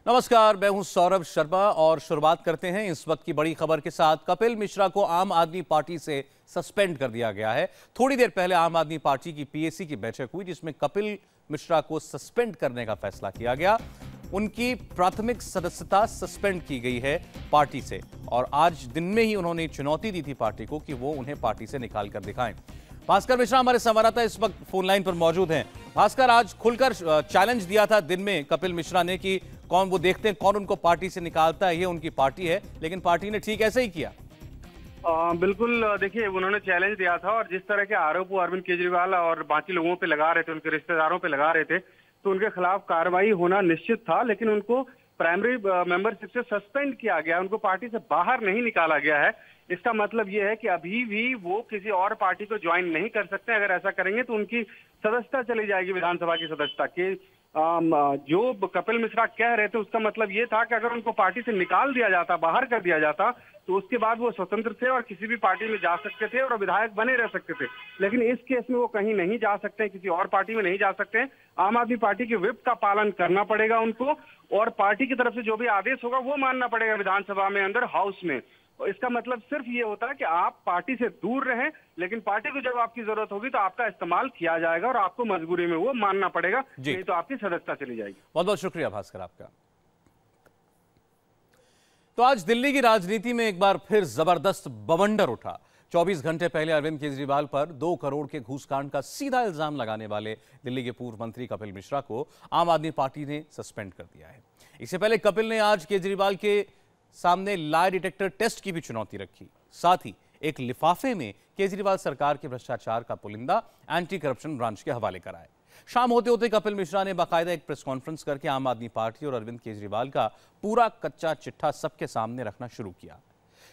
नमस्कार, मैं हूं सौरभ शर्मा और शुरुआत करते हैं इस वक्त की बड़ी खबर के साथ। कपिल मिश्रा को आम आदमी पार्टी से सस्पेंड कर दिया गया है। थोड़ी देर पहले आम आदमी पार्टी की पीएसी की बैठक हुई जिसमें कपिल मिश्रा को सस्पेंड करने का फैसला किया गया। उनकी प्राथमिक सदस्यता सस्पेंड की गई है पार्टी से और आज दिन में ही उन्होंने चुनौती दी थी पार्टी को कि वो उन्हें पार्टी से निकाल कर दिखाएं। भास्कर मिश्रा हमारे संवाददाता इस वक्त फोन लाइन पर मौजूद हैं। भास्कर, आज खुलकर चैलेंज दिया था दिन में कपिल मिश्रा ने कि कौन वो देखते हैं कौन उनको पार्टी से निकालता है, ये उनकी पार्टी है, लेकिन पार्टी ने ठीक ऐसे ही किया। बिल्कुल, देखिए उन्होंने चैलेंज दिया था और जिस तरह के आरोप वो अरविंद केजरीवाल और बाकी लोगों पे लगा रहे थे, उनके रिश्तेदारों पे लगा रहे थे, तो उनके खिलाफ कार्रवाई होना निश्चित था। लेकिन उनको प्राइमरी मेंबरशिप से सस्पेंड किया गया, उनको पार्टी से बाहर नहीं निकाला गया है। इसका मतलब ये है कि अभी भी वो किसी और पार्टी को ज्वाइन नहीं कर सकते। अगर ऐसा करेंगे तो उनकी सदस्यता चली जाएगी, विधानसभा की सदस्यता के। जो कपिल मिश्रा कह रहे थे उसका मतलब ये था कि अगर उनको पार्टी से निकाल दिया जाता, बाहर कर दिया जाता, तो उसके बाद वो स्वतंत्र थे और किसी भी पार्टी में जा सकते थे और विधायक बने रह सकते थे। लेकिन इस केस में वो कहीं नहीं जा सकते, किसी और पार्टी में नहीं जा सकते। आम आदमी पार्टी के व्हिप का पालन करना पड़ेगा उनको और पार्टी की तरफ से जो भी आदेश होगा वो मानना पड़ेगा विधानसभा में, अंदर हाउस में। इसका मतलब सिर्फ ये होता है कि आप पार्टी से दूर रहें, लेकिन पार्टी को जब आपकी जरूरत होगी तो आपका इस्तेमाल किया जाएगा और आपको मजबूरी में वो मानना पड़ेगा, नहीं तो आपकी सदस्यता चली जाएगी। बहुत बहुत शुक्रिया भास्कर आपका। तो आज दिल्ली की राजनीति में एक बार फिर जबरदस्त बवंडर उठा। 24 घंटे पहले अरविंद केजरीवाल पर 2 करोड़ के घूसकांड का सीधा इल्जाम लगाने वाले दिल्ली के पूर्व मंत्री कपिल मिश्रा को आम आदमी पार्टी ने सस्पेंड कर दिया है। इससे पहले कपिल ने आज केजरीवाल के सामने लाई डिटेक्टर टेस्ट की भी चुनौती रखी। साथ ही एक लिफाफे में केजरीवाल सरकार के भ्रष्टाचार का पुलिंदा एंटी करप्शन ब्रांच के हवाले कराए। शाम होते होते कपिल मिश्रा ने बाकायदा एक प्रेस कॉन्फ्रेंस करके आम आदमी पार्टी और अरविंद केजरीवाल का पूरा कच्चा चिट्ठा सबके सामने रखना शुरू किया।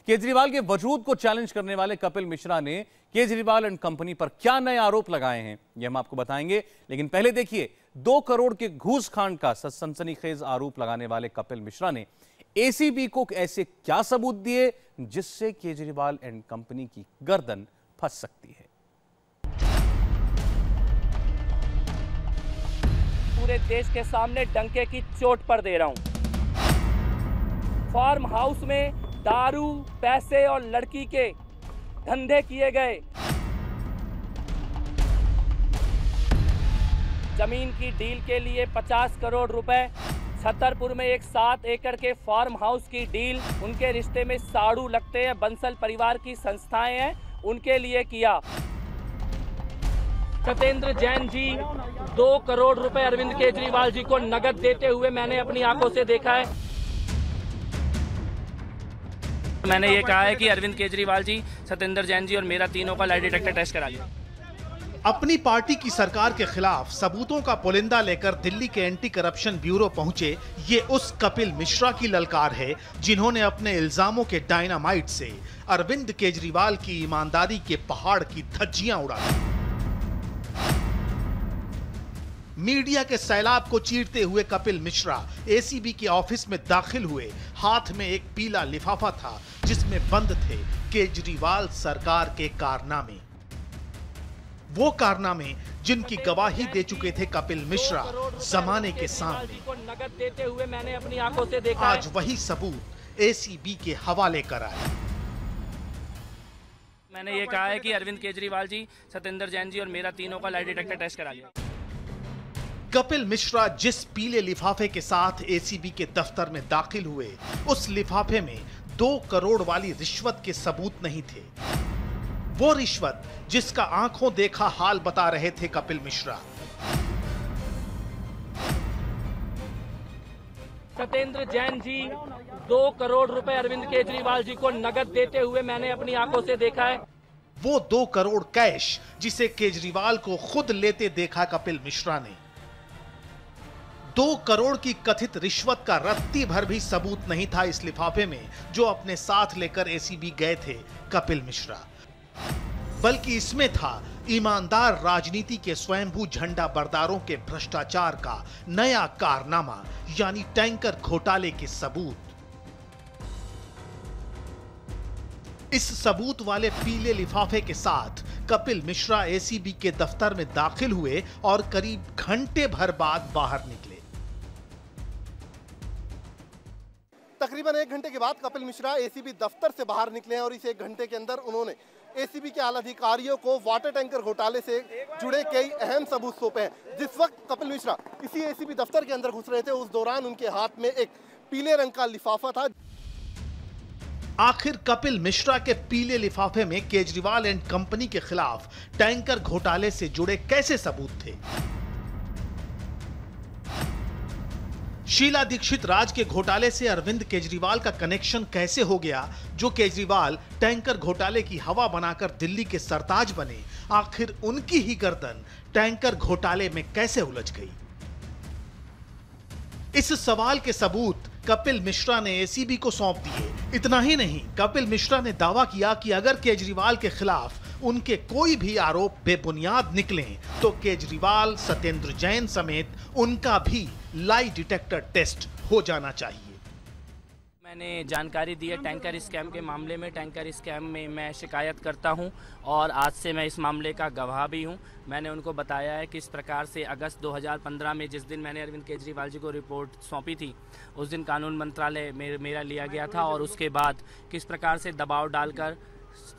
केजरीवाल के वजूद को चैलेंज करने वाले कपिल मिश्रा ने केजरीवाल एंड कंपनी पर क्या नए आरोप लगाए हैं ये हम आपको बताएंगे, लेकिन पहले देखिए 2 करोड़ के घूस कांड का सनसनीखेज आरोप लगाने वाले कपिल मिश्रा ने एसीबी को ऐसे क्या सबूत दिए जिससे केजरीवाल एंड कंपनी की गर्दन फंस सकती है। पूरे देश के सामने डंके की चोट पर दे रहा हूं। फार्म हाउस में दारू, पैसे और लड़की के धंधे किए गए। जमीन की डील के लिए 50 करोड़ रुपए। छतरपुर में एक 7 एकड़ के फार्म हाउस की डील उनके रिश्ते में साड़ू लगते हैं, बंसल परिवार की संस्थाएं हैं, उनके लिए किया। सत्येंद्र जैन जी 2 करोड़ रुपए अरविंद केजरीवाल जी को नगद देते हुए मैंने अपनी आंखों से देखा है। मैंने ये कहा है कि अरविंद केजरीवाल जी, सत्येंद्र जैन जी और मेरा तीनों का लाई डिटेक्टर टेस्ट करा लिया। अपनी पार्टी की सरकार के खिलाफ सबूतों का पुलिंदा लेकर दिल्ली के एंटी करप्शन ब्यूरो पहुंचे ये उस कपिल मिश्रा की ललकार है जिन्होंने अपने इल्जामों के डायनामाइट से अरविंद केजरीवाल की ईमानदारी के पहाड़ की धज्जियां उड़ा दी। मीडिया के सैलाब को चीरते हुए कपिल मिश्रा एसीबी के ऑफिस में दाखिल हुए। हाथ में एक पीला लिफाफा था जिसमें बंद थे केजरीवाल सरकार के कारनामे, वो कारनामे जिनकी गवाही दे चुके थे कपिल मिश्रा जमाने के सामने। नगद देते हुए मैंने अपनी आंखों से देखा। आज वही सबूत एसीबी के हवाले कराए। मैंने ये कहा है कि अरविंद केजरीवाल जी, सत्येंद्र जैन जी और मेरा तीनों का लाई डिटेक्टर टेस्ट करा लिया। कपिल मिश्रा जिस पीले लिफाफे के साथ एसीबी के दफ्तर में दाखिल हुए, उस लिफाफे में 2 करोड़ वाली रिश्वत के सबूत नहीं थे। वो रिश्वत जिसका आंखों देखा हाल बता रहे थे कपिल मिश्रा। सत्येंद्र जैन जी 2 करोड़ रुपए अरविंद केजरीवाल जी को नगद देते हुए मैंने अपनी आंखों से देखा है। वो 2 करोड़ कैश जिसे केजरीवाल को खुद लेते देखा कपिल मिश्रा ने। 2 करोड़ की कथित रिश्वत का रत्ती भर भी सबूत नहीं था इस लिफाफे में जो अपने साथ लेकर एसीबी गए थे कपिल मिश्रा, बल्कि इसमें था ईमानदार राजनीति के स्वयंभू झंडा बरदारों के भ्रष्टाचार का नया कारनामा यानी टैंकर घोटाले के सबूत। इस सबूत वाले पीले लिफाफे के साथ कपिल मिश्रा एसीबी के दफ्तर में दाखिल हुए और करीब घंटे भर बाद बाहर निकले। तकरीबन 1 घंटे के बाद कपिल मिश्रा एसीबी दफ्तर से बाहर निकले हैं और इस 1 घंटे के अंदर उन्होंने एसीबी के आला अधिकारियों को वाटर टैंकर घोटाले से जुड़े कई अहम सबूत सौंपे हैं। जिस वक्त कपिल मिश्रा इसी एसीबी दफ्तर के अंदर घुस रहे थे, उस दौरान उनके हाथ में एक पीले रंग का लिफाफा था। आखिर कपिल मिश्रा के पीले लिफाफे में केजरीवाल एंड कंपनी के खिलाफ टैंकर घोटाले से जुड़े कैसे सबूत थे? शीला दीक्षित राज के घोटाले से अरविंद केजरीवाल का कनेक्शन कैसे हो गया, जो केजरीवाल टैंकर घोटाले की हवा बनाकर दिल्ली के सरताज बने? आखिर उनकी ही गर्दन टैंकर घोटाले में कैसे उलझ गई? इस सवाल के सबूत कपिल मिश्रा ने एसीबी को सौंप दिए। इतना ही नहीं, कपिल मिश्रा ने दावा किया कि अगर केजरीवाल के खिलाफ उनके कोई भी आरोप बेबुनियाद निकलें तो केजरीवाल, सत्येंद्र जैन समेत उनका भी लाई डिटेक्टर टेस्ट हो जाना चाहिए। मैंने जानकारी दी है टैंकर स्कैम के मामले में। टैंकर स्कैम में मैं शिकायत करता हूं और आज से मैं इस मामले का गवाह भी हूं। मैंने उनको बताया है कि इस प्रकार से अगस्त 2015 में जिस दिन मैंने अरविंद केजरीवाल जी को रिपोर्ट सौंपी थी, उस दिन कानून मंत्रालय मेरा लिया गया था और उसके बाद किस प्रकार से दबाव डालकर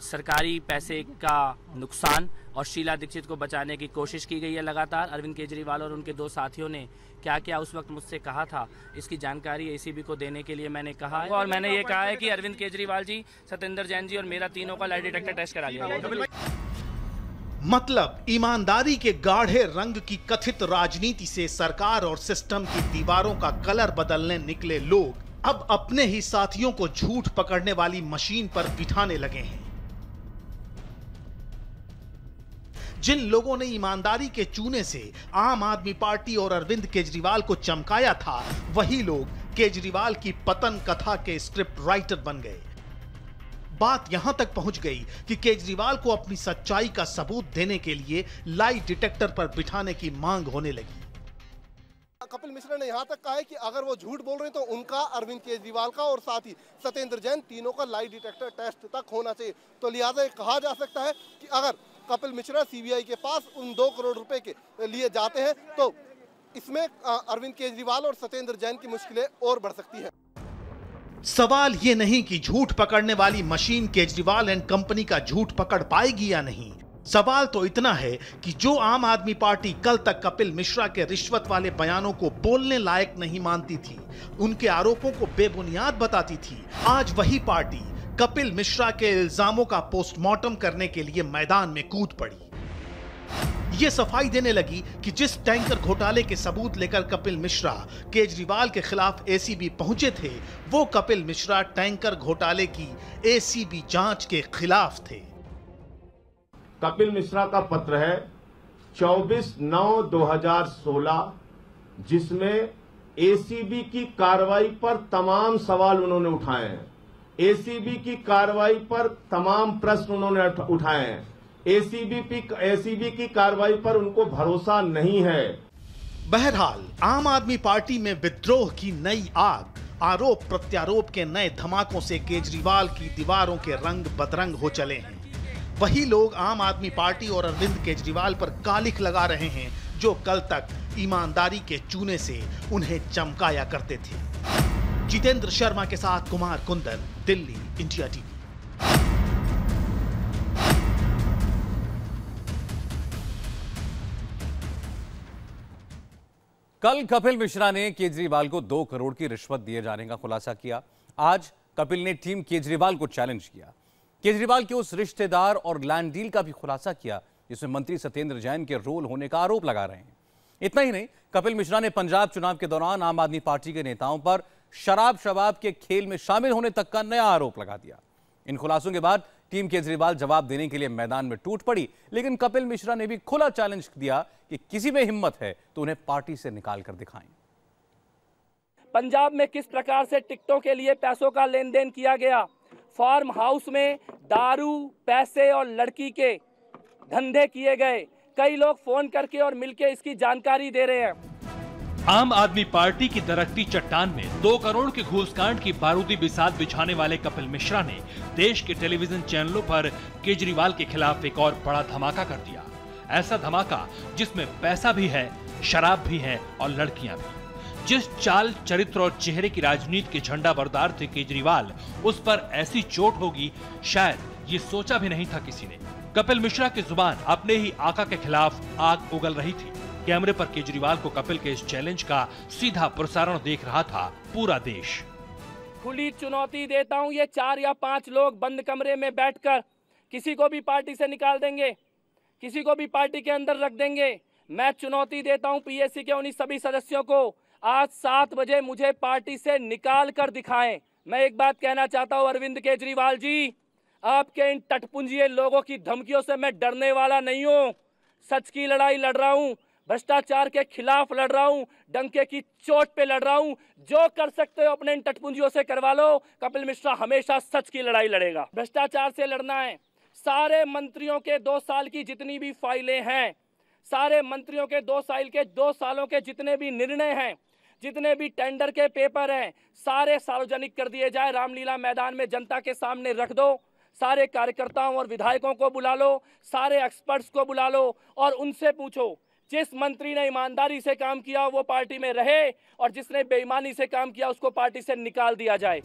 सरकारी पैसे का नुकसान और शीला दीक्षित को बचाने की कोशिश की गई है लगातार। अरविंद केजरीवाल और उनके 2 साथियों ने क्या क्या उस वक्त मुझसे कहा था, इसकी जानकारी एसीबी को देने के लिए मैंने कहा है। और मैंने ये कहा है कि अरविंद केजरीवाल जी, सत्येंद्र जैन जी और मेरा तीनों का लाई डिटेक्टर टेस्ट करा लिया। मतलब ईमानदारी के गाढ़े रंग की कथित राजनीति से सरकार और सिस्टम की दीवारों का कलर बदलने निकले लोग अब अपने ही साथियों को झूठ पकड़ने वाली मशीन पर बिठाने लगे हैं। जिन लोगों ने ईमानदारी के चूने से आम आदमी पार्टी और अरविंद केजरीवाल को चमकाया था, वही लोग केजरीवाल की पतन कथा के स्क्रिप्ट राइटर बन गए। बात यहां तक पहुंच गई कि केजरीवाल को अपनी सच्चाई का सबूत देने के लिए लाई डिटेक्टर पर बिठाने की मांग होने लगी। कपिल मिश्रा ने यहां तक कहा है कि अगर वो झूठ बोल रहे हैं तो उनका, अरविंद केजरीवाल का और साथ ही सत्येंद्र जैन, तीनों का लाई डिटेक्टर टेस्ट तक होना चाहिए। तो लिहाजा ये कहा जा सकता है कि अगर कपिल मिश्रा सीबीआई के पास उन 2 करोड़ रुपए के लिए जाते हैं तो इसमें अरविंद केजरीवाल और सत्येंद्र जैन की मुश्किलें और बढ़ सकती हैं। सवाल ये नहीं कि झूठ पकड़ने वाली मशीन केजरीवाल एंड कंपनी का झूठ पकड़ पाएगी या नहीं। सवाल तो इतना है कि जो आम आदमी पार्टी कल तक कपिल मिश्रा के रिश्वत वाले बयानों को बोलने लायक नहीं मानती थी, उनके आरोपों को बेबुनियाद बताती थी, आज वही पार्टी कपिल मिश्रा के इल्जामों का पोस्टमार्टम करने के लिए मैदान में कूद पड़ी। यह सफाई देने लगी कि जिस टैंकर घोटाले के सबूत लेकर कपिल मिश्रा केजरीवाल के खिलाफ एसीबी पहुंचे थे, वो कपिल मिश्रा टैंकर घोटाले की एसीबी जांच के खिलाफ थे। कपिल मिश्रा का पत्र है 24/9/2016, जिसमें एसीबी की कार्रवाई पर तमाम सवाल उन्होंने उठाए हैं। एसीबी की कार्रवाई पर तमाम प्रश्न उन्होंने उठाए हैं। एसीबी की कार्रवाई पर उनको भरोसा नहीं है। बहरहाल आम आदमी पार्टी में विद्रोह की नई आग, आरोप प्रत्यारोप के नए धमाकों से केजरीवाल की दीवारों के रंग बदरंग हो चले हैं। वही लोग आम आदमी पार्टी और अरविंद केजरीवाल पर कालिख लगा रहे हैं जो कल तक ईमानदारी के चूने से उन्हें चमकाया करते थे। जितेंद्र शर्मा के साथ कुमार कुंदन, दिल्ली, इंडिया टीवी। कल कपिल मिश्रा ने केजरीवाल को 2 करोड़ की रिश्वत दिए जाने का खुलासा किया। आज कपिल ने टीम केजरीवाल को चैलेंज किया। केजरीवाल के उस रिश्तेदार और लैंड डील का भी खुलासा किया जिसमें मंत्री सत्येंद्र जैन के रोल होने का आरोप लगा रहे हैं। इतना ही नहीं, कपिल मिश्रा ने पंजाब चुनाव के दौरान आम आदमी पार्टी के नेताओं पर शराब शबाब के खेल में शामिल होने तक का नया आरोप लगा दिया। इन खुलासों के बाद टीम केजरीवाल जवाब देने के लिए मैदान में टूट पड़ी, लेकिन कपिल मिश्रा ने भी खुला चैलेंज दिया कि किसी में हिम्मत है तो उन्हें पार्टी से निकाल कर दिखाएं। पंजाब में किस प्रकार से टिकटों के लिए पैसों का लेन देन किया गया, फार्म हाउस में दारू, पैसे और लड़की के धंधे किए गए, कई लोग फोन करके और मिलके इसकी जानकारी दे रहे हैं। आम आदमी पार्टी की दरकती चट्टान में 2 करोड़ के घूसकांड की बारूदी बिसात बिछाने वाले कपिल मिश्रा ने देश के टेलीविजन चैनलों पर केजरीवाल के खिलाफ एक और बड़ा धमाका कर दिया। ऐसा धमाका जिसमें पैसा भी है, शराब भी है और लड़कियां भी। जिस चाल, चरित्र और चेहरे की राजनीति के झंडा बरदार थे केजरीवाल, उस पर ऐसी चोट होगी शायद ये सोचा भी नहीं था किसी ने। कपिल मिश्रा की जुबान अपने ही आका के खिलाफ आग उगल रही थी। कैमरे पर केजरीवाल को कपिल के इस चैलेंज का सीधा प्रसारण देख रहा था पूरा देश। खुली चुनौती देता हूं, ये 4 या 5 लोग बंद कमरे में बैठकर किसी को भी पार्टी से निकाल देंगे, किसी को भी पार्टी के अंदर रख देंगे। मैं चुनौती देता हूं पीएससी के उन्हीं सभी सदस्यों को, आज 7 बजे मुझे पार्टी से निकाल कर दिखाएं। मैं एक बात कहना चाहता हूं अरविंद केजरीवाल जी, आपके इन टटपुंजिए लोगों की धमकियों से मैं डरने वाला नहीं हूं। सच की लड़ाई लड़ रहा हूं, भ्रष्टाचार के खिलाफ लड़ रहा हूं, डंके की चोट पे लड़ रहा हूं। जो कर सकते हो अपने इन टटपुंजियों से करवा लो। कपिल मिश्रा हमेशा सच की लड़ाई लड़ेगा। भ्रष्टाचार से लड़ना है। सारे मंत्रियों के 2 साल की जितनी भी फाइलें हैं, सारे मंत्रियों के 2 सालों के जितने भी निर्णय हैं, जितने भी टेंडर के पेपर हैं, सारे सार्वजनिक कर दिए जाए। रामलीला मैदान में जनता के सामने रख दो। सारे कार्यकर्ताओं और विधायकों को बुला लो, सारे एक्सपर्ट्स को बुला लो और उनसे पूछो जिस मंत्री ने ईमानदारी से काम किया वो पार्टी में रहे और जिसने बेईमानी से काम किया उसको पार्टी से निकाल दिया जाए।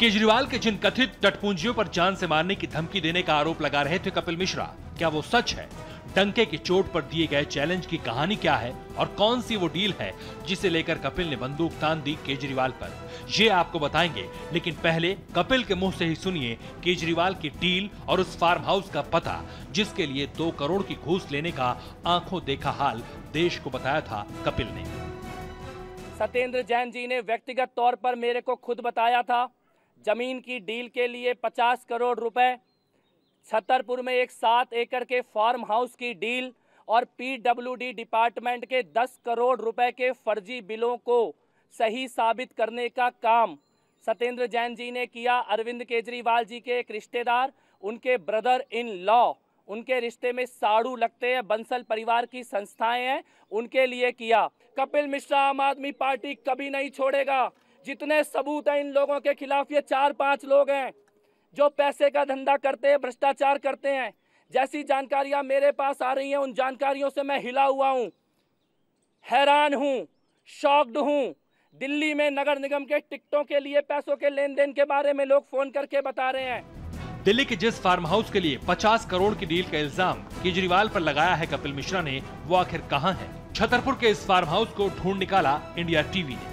केजरीवाल के जिन कथित टटपुंजियों पर जान से मारने की धमकी देने का आरोप लगा रहे थे कपिल मिश्रा, क्या वो सच है? डंके की चोट पर दिए गए चैलेंज की कहानी क्या है और कौन सी वो डील है जिसे लेकर कपिल ने बंदूक तान दी केजरीवाल पर, ये आपको बताएंगे। लेकिन पहले कपिल के मुंह से ही सुनिए केजरीवाल की डील और उस फार्म हाउस का पता जिसके लिए 2 करोड़ की घूस लेने का आंखों देखा हाल देश को बताया था कपिल ने। सत्येंद्र जैन जी ने व्यक्तिगत तौर पर मेरे को खुद बताया था, जमीन की डील के लिए 50 करोड़ रुपए, छतरपुर में एक 7 एकड़ के फार्म हाउस की डील और पीडब्ल्यूडी डिपार्टमेंट के 10 करोड़ रुपए के फर्जी बिलों को सही साबित करने का काम सत्येंद्र जैन जी ने किया। अरविंद केजरीवाल जी के एक रिश्तेदार, उनके ब्रदर इन लॉ, उनके रिश्ते में साड़ू लगते हैं, बंसल परिवार की संस्थाएं हैं, उनके लिए किया। कपिल मिश्रा आम आदमी पार्टी कभी नहीं छोड़ेगा। जितने सबूत हैं इन लोगों के खिलाफ, ये 4-5 लोग हैं जो पैसे का धंधा करते हैं, भ्रष्टाचार करते हैं। जैसी जानकारियां मेरे पास आ रही हैं उन जानकारियों से मैं हिला हुआ हूं, हैरान हूं, शॉक्ड हूं। दिल्ली में नगर निगम के टिकटों के लिए पैसों के लेन देन के बारे में लोग फोन करके बता रहे हैं। दिल्ली के जिस फार्म हाउस के लिए 50 करोड़ की डील का इल्जाम केजरीवाल पर लगाया है कपिल मिश्रा ने, वो आखिर कहां है? छतरपुर के इस फार्म हाउस को ढूंढ निकाला इंडिया टीवी ने।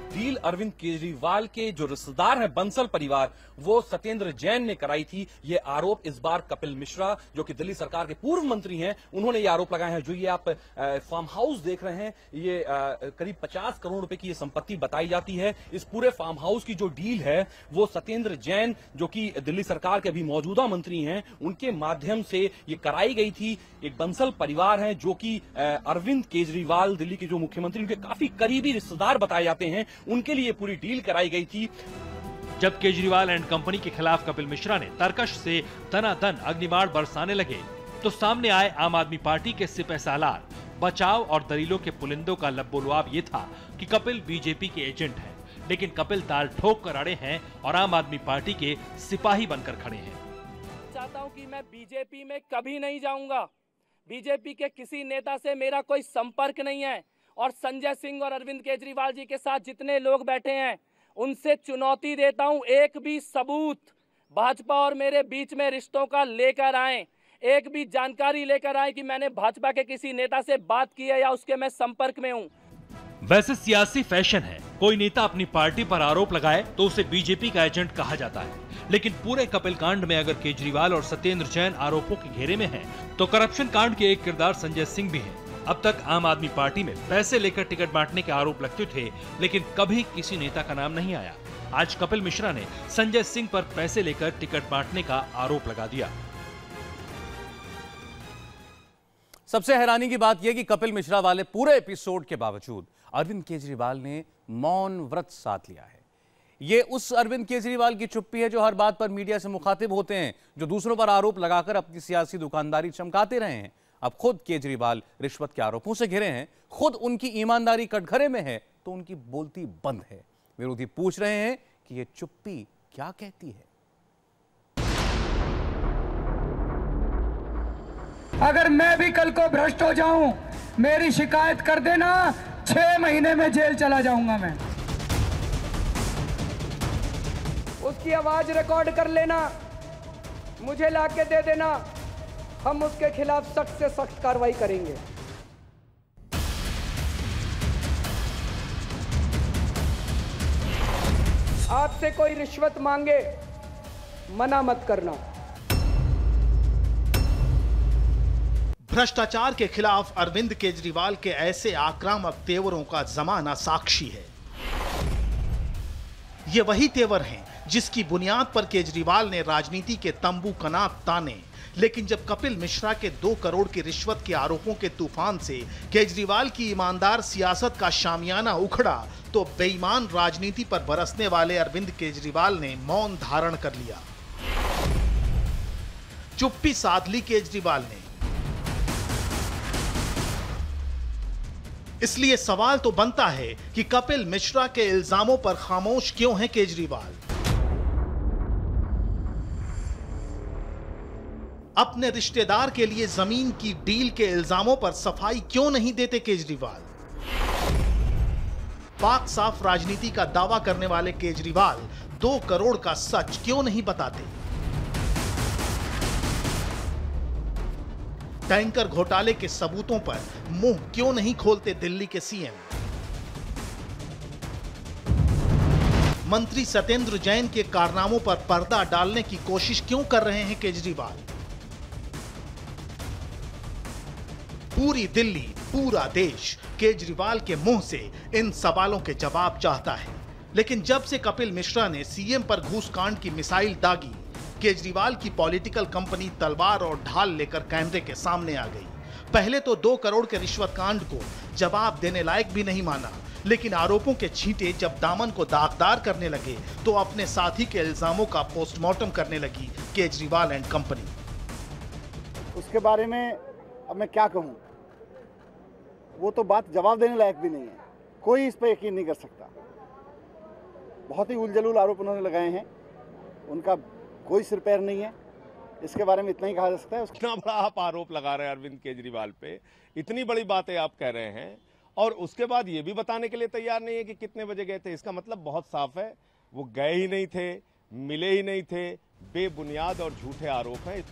डील अरविंद केजरीवाल के जो रिश्तेदार हैं बंसल परिवार, वो सत्येंद्र जैन ने कराई थी। ये आरोप इस बार कपिल मिश्रा जो कि दिल्ली सरकार के पूर्व मंत्री हैं, उन्होंने ये आरोप लगाए हैं। जो ये आप फार्म हाउस देख रहे हैं, ये करीब 50 करोड़ रुपए की ये संपत्ति बताई जाती है। इस पूरे फार्म हाउस की जो डील है वो सत्येंद्र जैन जो कि दिल्ली सरकार के अभी मौजूदा मंत्री हैं, उनके माध्यम से ये कराई गई थी। एक बंसल परिवार है जो कि अरविंद केजरीवाल दिल्ली के जो मुख्यमंत्री, उनके काफी करीबी रिश्तेदार बताए जाते हैं, उनके लिए पूरी डील कराई गई थी। जब केजरीवाल एंड कंपनी के खिलाफ कपिल मिश्रा ने तरकश से दनादन अग्निबाण बरसाने लगे तो सामने आए आम आदमी पार्टी के सिपह सालार। बचाव और दलीलों के पुलिंदों का लब्बोलुआब ये था कि कपिल बीजेपी के एजेंट हैं, लेकिन कपिल ताल ठोक कर अड़े हैं और आम आदमी पार्टी के सिपाही बनकर खड़े हैं। चाहता हूं कि मैं बीजेपी में कभी नहीं जाऊंगा। बीजेपी के किसी नेता से मेरा कोई संपर्क नहीं है और संजय सिंह और अरविंद केजरीवाल जी के साथ जितने लोग बैठे हैं उनसे चुनौती देता हूं, एक भी सबूत भाजपा और मेरे बीच में रिश्तों का लेकर आए, एक भी जानकारी लेकर आए कि मैंने भाजपा के किसी नेता से बात की है या उसके मैं संपर्क में हूं। वैसे सियासी फैशन है, कोई नेता अपनी पार्टी पर आरोप लगाए तो उसे बीजेपी का एजेंट कहा जाता है, लेकिन पूरे कपिल कांड में अगर केजरीवाल और सत्येंद्र जैन आरोपों के घेरे में हैं, तो करप्शन कांड के एक किरदार संजय सिंह भी हैं। अब तक आम आदमी पार्टी में पैसे लेकर टिकट बांटने के आरोप लगते थे, लेकिन कभी किसी नेता का नाम नहीं आया। आज कपिल मिश्रा ने संजय सिंह पर पैसे लेकर टिकट बांटने का आरोप लगा दिया। सबसे हैरानी की बात यह कि कपिल मिश्रा वाले पूरे एपिसोड के बावजूद अरविंद केजरीवाल ने मौन व्रत साध लिया है। ये उस अरविंद केजरीवाल की चुप्पी है जो हर बात पर मीडिया से मुखातिब होते हैं, जो दूसरों पर आरोप लगाकर अपनी सियासी दुकानदारी चमकाते रहे हैं। अब खुद केजरीवाल रिश्वत के आरोपों से घिरे हैं, खुद उनकी ईमानदारी कटघरे में है, तो उनकी बोलती बंद है। विरोधी पूछ रहे हैं कि ये चुप्पी क्या कहती है। अगर मैं भी कल को भ्रष्ट हो जाऊं, मेरी शिकायत कर देना, 6 महीने में जेल चला जाऊंगा मैं। उसकी आवाज रिकॉर्ड कर लेना, मुझे लाके दे देना, हम उसके खिलाफ सख्त से सख्त कार्रवाई करेंगे। आपसे कोई रिश्वत मांगे, मना मत करना। भ्रष्टाचार के खिलाफ अरविंद केजरीवाल के ऐसे आक्रामक तेवरों का जमाना साक्षी है। ये वही तेवर हैं जिसकी बुनियाद पर केजरीवाल ने राजनीति के तंबू कनात ताने, लेकिन जब कपिल मिश्रा के 2 करोड़ की रिश्वत के आरोपों के तूफान से केजरीवाल की ईमानदार सियासत का शामियाना उखड़ा, तो बेईमान राजनीति पर बरसने वाले अरविंद केजरीवाल ने मौन धारण कर लिया। चुप्पी साध ली केजरीवाल ने। इसलिए सवाल तो बनता है कि कपिल मिश्रा के इल्जामों पर खामोश क्यों हैं केजरीवाल? अपने रिश्तेदार के लिए जमीन की डील के इल्जामों पर सफाई क्यों नहीं देते केजरीवाल? पाक साफ राजनीति का दावा करने वाले केजरीवाल 2 करोड़ का सच क्यों नहीं बताते? टैंकर घोटाले के सबूतों पर मुंह क्यों नहीं खोलते दिल्ली के सीएम? मंत्री सत्येंद्र जैन के कारनामों पर पर्दा डालने की कोशिश क्यों कर रहे हैं केजरीवाल? पूरी दिल्ली, पूरा देश केजरीवाल के मुंह से इन सवालों के जवाब चाहता है। लेकिन जब से कपिल मिश्रा ने सीएम पर घूसकांड की मिसाइल दागी, केजरीवाल की पॉलिटिकल कंपनी तलवार और ढाल लेकर कैमरे के सामने आ गई। पहले तो 2 करोड़ के रिश्वत कांड को जवाब देने लायक भी नहीं माना, लेकिन आरोपों के छींटे जब दामन को दागदार करने लगे तो अपने साथी के इल्जामों का पोस्टमार्टम करने लगी केजरीवाल एंड कंपनी। उसके बारे में अब मैं क्या कहूं, वो तो बात जवाब देने लायक भी नहीं है। कोई इस पर यकीन नहीं कर सकता। बहुत ही उलझलूल आरोप उन्होंने लगाए हैं, उनका कोई सिर पैर नहीं है। इसके बारे में इतना ही कहा जा सकता है। इतना बड़ा आप आरोप लगा रहे हैं अरविंद केजरीवाल पे, इतनी बड़ी बातें आप कह रहे हैं और उसके बाद ये भी बताने के लिए तैयार नहीं है कि कितने बजे गए थे। इसका मतलब बहुत साफ है, वो गए ही नहीं थे, मिले ही नहीं थे। बेबुनियाद और झूठे आरोप हैं।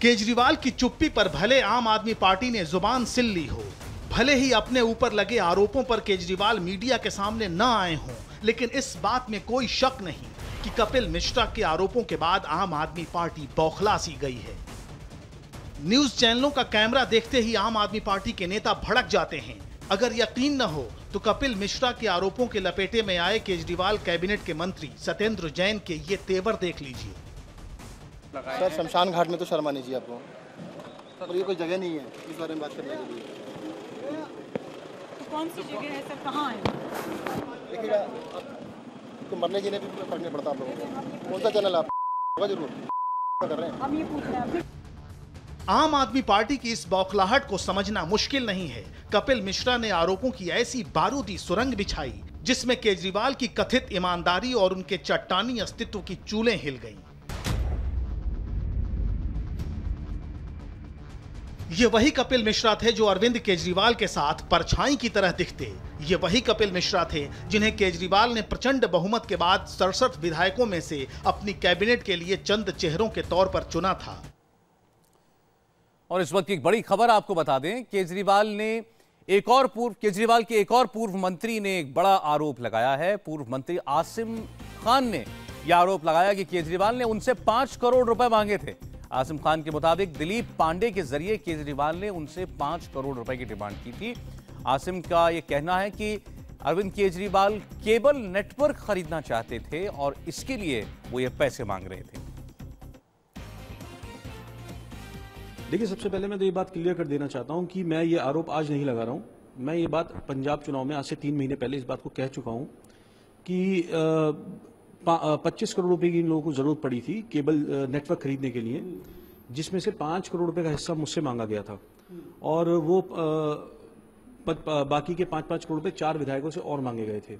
केजरीवाल की चुप्पी पर भले आम आदमी पार्टी ने जुबान सिल ली हो, भले ही अपने ऊपर लगे आरोपों पर केजरीवाल मीडिया के सामने न आए हों, लेकिन इस बात में कोई शक नहीं कि कपिल मिश्रा के आरोपों के बाद आम आदमी पार्टी बौखला सी गई है। न्यूज चैनलों का कैमरा देखते ही आम आदमी पार्टी के नेता भड़क जाते हैं। अगर यकीन न हो तो कपिल मिश्रा के आरोपों के लपेटे में आए केजरीवाल कैबिनेट के मंत्री सत्येंद्र जैन के ये तेवर देख लीजिए। सर, शमशान घाट में तो शर्मा नहीं जी आपको, और ये कोई जगह नहीं है इस बारे में बात करने के लिए। तो कौन सी जगह है सर, कहाँ है? देखिएगा, तो मरने जीने भी फर्क नहीं पड़ता आप लोगों को। कौन सा चैनल आप जरूर कर रहे हैं? हम ये पूछ रहे हैं। आम आदमी पार्टी की इस बौखलाहट को समझना मुश्किल नहीं है। कपिल मिश्रा ने आरोपों की ऐसी बारूदी सुरंग बिछाई जिसमें केजरीवाल की कथित ईमानदारी और उनके चट्टानी अस्तित्व की चूलें हिल गईं। ये वही कपिल मिश्रा थे जो अरविंद केजरीवाल के साथ परछाई की तरह दिखते। ये वही कपिल मिश्रा थे जिन्हें केजरीवाल ने प्रचंड बहुमत के बाद 67 विधायकों में से अपनी कैबिनेट के लिए चंद चेहरों के तौर पर चुना था। और इस वक्त की एक बड़ी खबर आपको बता दें, केजरीवाल के एक और पूर्व मंत्री ने एक बड़ा आरोप लगाया है। पूर्व मंत्री आसिम खान ने यह आरोप लगाया कि केजरीवाल ने उनसे 5 करोड़ रुपए मांगे थे। आसिम खान के मुताबिक दिलीप पांडे के जरिए केजरीवाल ने उनसे 5 करोड़ रुपए की डिमांड की थी। आसिम का यह कहना है कि अरविंद केजरीवाल केबल नेटवर्क खरीदना चाहते थे और इसके लिए वो ये पैसे मांग रहे थे। देखिए, सबसे पहले मैं तो ये बात क्लियर कर देना चाहता हूं कि मैं ये आरोप आज नहीं लगा रहा हूं। मैं ये बात पंजाब चुनाव में आज से 3 महीने पहले इस बात को कह चुका हूं कि 25 करोड़ रुपए की इन लोगों को जरूरत पड़ी थी केबल नेटवर्क खरीदने के लिए, जिसमें से 5 करोड़ रुपए का हिस्सा मुझसे मांगा गया था और वो बाकी के 5-5 करोड़ रुपए 4 विधायकों से और मांगे गए थे।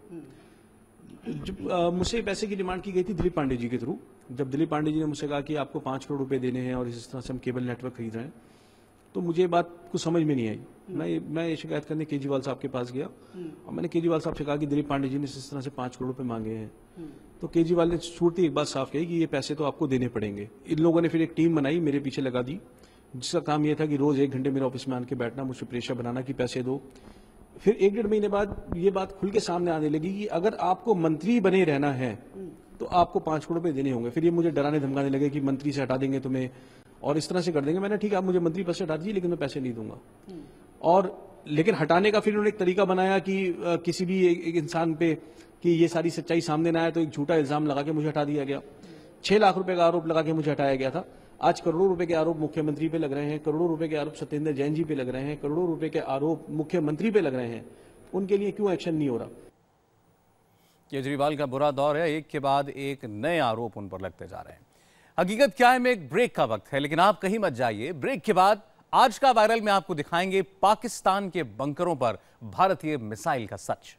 जब मुझसे पैसे की डिमांड की गई थी दिलीप पांडे जी के थ्रू, जब दिलीप पांडे जी ने मुझसे कहा कि आपको 5 करोड़ रुपए देने हैं और इस तरह से हम केबल नेटवर्क खरीद रहे हैं, तो मुझे बात कुछ समझ में नहीं आई। मैं ये शिकायत करने केजरीवाल साहब के पास गया और मैंने केजरीवाल साहब से कहा कि दिलीप पांडे जी ने इस तरह से 5 करोड़ रुपए मांगे हैं। तो केजरीवाल ने छूटती एक बात साफ कही कि ये पैसे तो आपको देने पड़ेंगे। इन लोगों ने फिर एक टीम बनाई, मेरे पीछे लगा दी, जिसका काम यह था कि रोज 1 घंटे मेरे ऑफिस में आके बैठना, मुझे प्रेशर बनाना कि पैसे दो। फिर 1-1.5 महीने बाद ये बात खुल के सामने आने लगी कि अगर आपको मंत्री बने रहना है तो आपको 5 करोड़ रुपए देने होंगे। फिर ये मुझे डराने धमकाने लगे कि मंत्री से हटा देंगे तुम्हें और इस तरह से कर देंगे। मैंने ठीक है, आप मुझे मंत्री पद से हटा दीजिए लेकिन मैं पैसे नहीं दूंगा। और लेकिन हटाने का फिर उन्होंने एक तरीका बनाया कि किसी भी एक इंसान पे कि ये सारी सच्चाई सामने ना आए तो एक झूठा इल्जाम लगा के मुझे हटा दिया गया। 6 लाख रुपए का आरोप लगा के मुझे हटाया गया था। आज करोड़ों रुपए के आरोप मुख्यमंत्री पे लग रहे हैं, करोड़ों रुपए के आरोप सत्येंद्र जैन जी पे लग रहे हैं, करोड़ों रुपए के आरोप मुख्यमंत्री पे लग रहे हैं। उनके लिए क्यों एक्शन नहीं हो रहा? केजरीवाल का बुरा दौर है, एक के बाद एक नए आरोप उन पर लगते जा रहे हैं। हकीकत क्या है में एक ब्रेक का वक्त है, लेकिन आप कहीं मत जाइए। ब्रेक के बाद आज का वायरल में आपको दिखाएंगे पाकिस्तान के बंकरों पर भारतीय मिसाइल का सच।